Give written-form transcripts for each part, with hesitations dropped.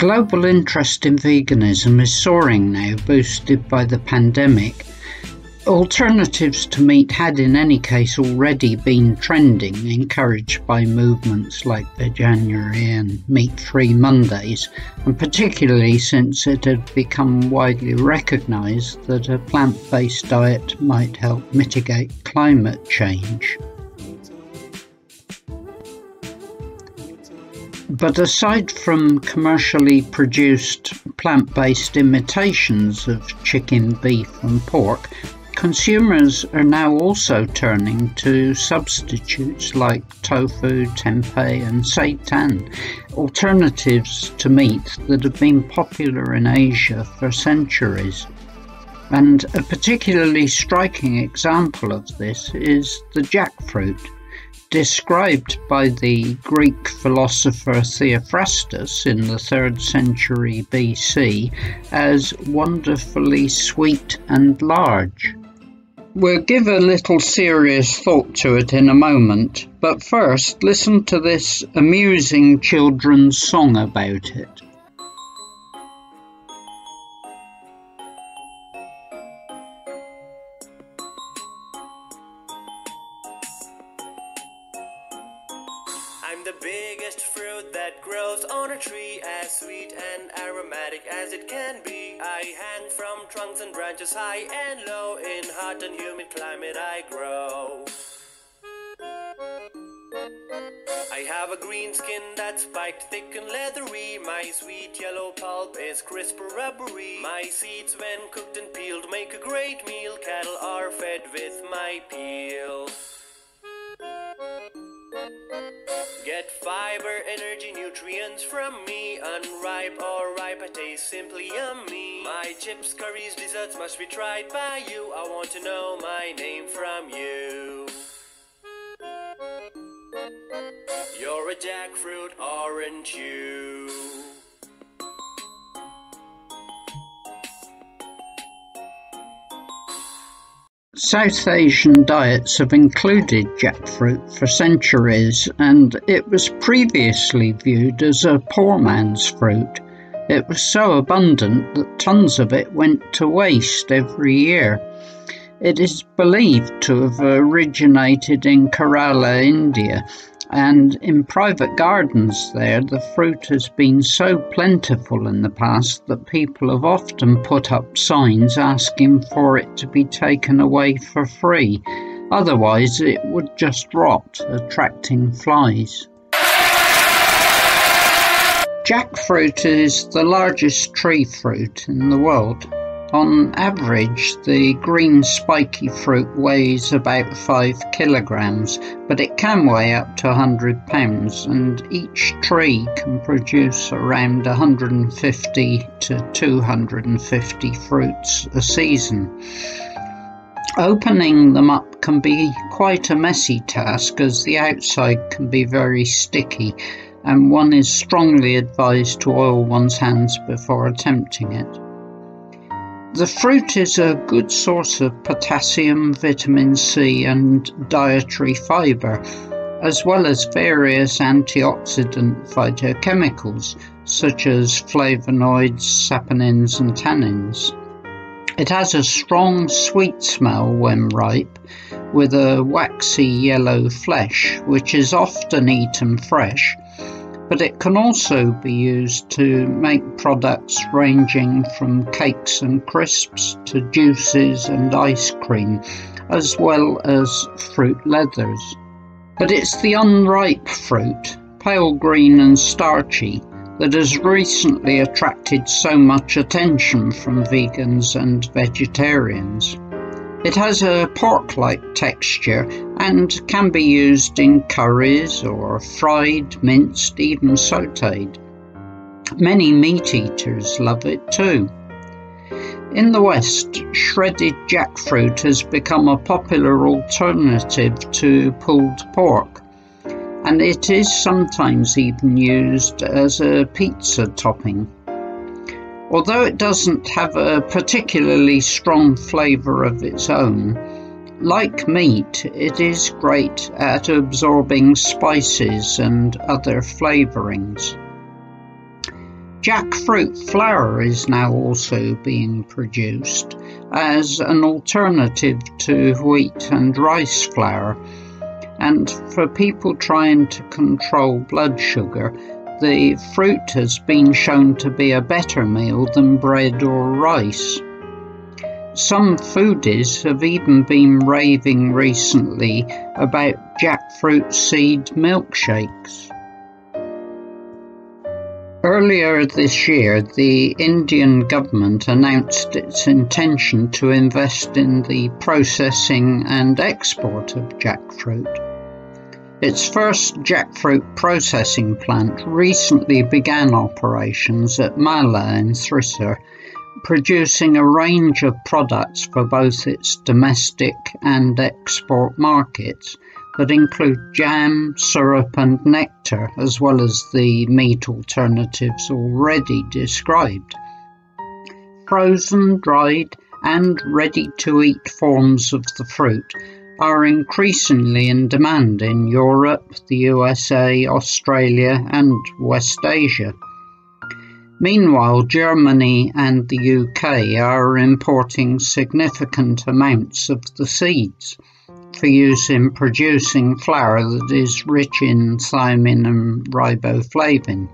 Global interest in veganism is soaring now, boosted by the pandemic. Alternatives to meat had in any case already been trending, encouraged by movements like Veganuary and Meat-Free Mondays, and particularly since it had become widely recognised that a plant-based diet might help mitigate climate change. But aside from commercially produced plant-based imitations of chicken, beef and pork, consumers are now also turning to substitutes like tofu, tempeh and seitan, alternatives to meat that have been popular in Asia for centuries. And a particularly striking example of this is the jackfruit, described by the Greek philosopher Theophrastus in the 3rd century BC as wonderfully sweet and large. We'll give a little serious thought to it in a moment, but first listen to this amusing children's song about it. I'm the biggest fruit that grows on a tree, as sweet and aromatic as it can be. I hang from trunks and branches high and low, in hot and humid climate I grow. I have a green skin that's spiked, thick and leathery. My sweet yellow pulp is crisp rubbery. My seeds, when cooked and peeled, make a great meal. Cattle are fed with my peel. Get fiber, energy, nutrients from me. Unripe or ripe, I taste simply yummy. My chips, curries, desserts must be tried by you. I want to know my name from you. You're a jackfruit, aren't you? South Asian diets have included jackfruit for centuries, and it was previously viewed as a poor man's fruit. It was so abundant that tons of it went to waste every year. It is believed to have originated in Kerala, India, and in private gardens there the fruit has been so plentiful in the past that people have often put up signs asking for it to be taken away for free. Otherwise it would just rot, attracting flies. Jackfruit is the largest tree fruit in the world. On average, the green spiky fruit weighs about 5 kilograms, but it can weigh up to 100 pounds, and each tree can produce around 150 to 250 fruits a season. Opening them up can be quite a messy task, as the outside can be very sticky, and one is strongly advised to oil one's hands before attempting it. The fruit is a good source of potassium, vitamin C and dietary fibre, as well as various antioxidant phytochemicals such as flavonoids, saponins and tannins. It has a strong sweet smell when ripe, with a waxy yellow flesh, which is often eaten fresh, but it can also be used to make products ranging from cakes and crisps to juices and ice cream, as well as fruit leathers. But it's the unripe fruit, pale green and starchy, that has recently attracted so much attention from vegans and vegetarians. It has a pork-like texture and can be used in curries or fried, minced, even sautéed. Many meat-eaters love it too. In the West, shredded jackfruit has become a popular alternative to pulled pork, and it is sometimes even used as a pizza topping. Although it doesn't have a particularly strong flavour of its own, like meat, it is great at absorbing spices and other flavourings. Jackfruit flour is now also being produced as an alternative to wheat and rice flour. And for people trying to control blood sugar, the fruit has been shown to be a better meal than bread or rice. Some foodies have even been raving recently about jackfruit seed milkshakes. Earlier this year, the Indian government announced its intention to invest in the processing and export of jackfruit. Its first jackfruit processing plant recently began operations at Mala in Thrissur, producing a range of products for both its domestic and export markets that include jam, syrup and nectar, as well as the meat alternatives already described. Frozen, dried and ready-to-eat forms of the fruit are increasingly in demand in Europe, the USA, Australia and West Asia. Meanwhile, Germany and the UK are importing significant amounts of the seeds for use in producing flour that is rich in thiamine and riboflavin.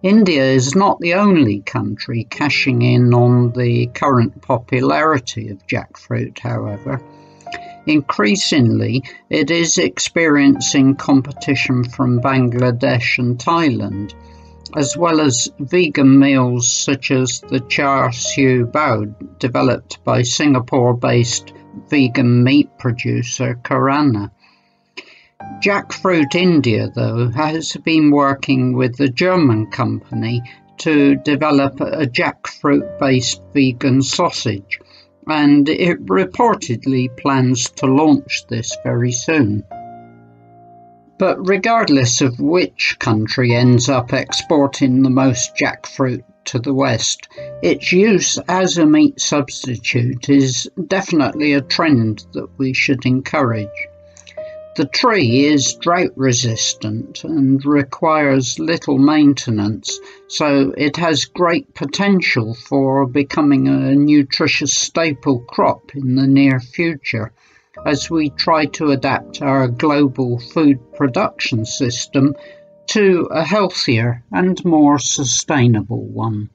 India is not the only country cashing in on the current popularity of jackfruit, however. Increasingly, it is experiencing competition from Bangladesh and Thailand, as well as vegan meals such as the char siu bao developed by Singapore-based vegan meat producer Karana. Jackfruit India, though, has been working with the German company to develop a jackfruit-based vegan sausage, and it reportedly plans to launch this very soon. But regardless of which country ends up exporting the most jackfruit to the West, its use as a meat substitute is definitely a trend that we should encourage. The tree is drought resistant and requires little maintenance, so it has great potential for becoming a nutritious staple crop in the near future, as we try to adapt our global food production system to a healthier and more sustainable one.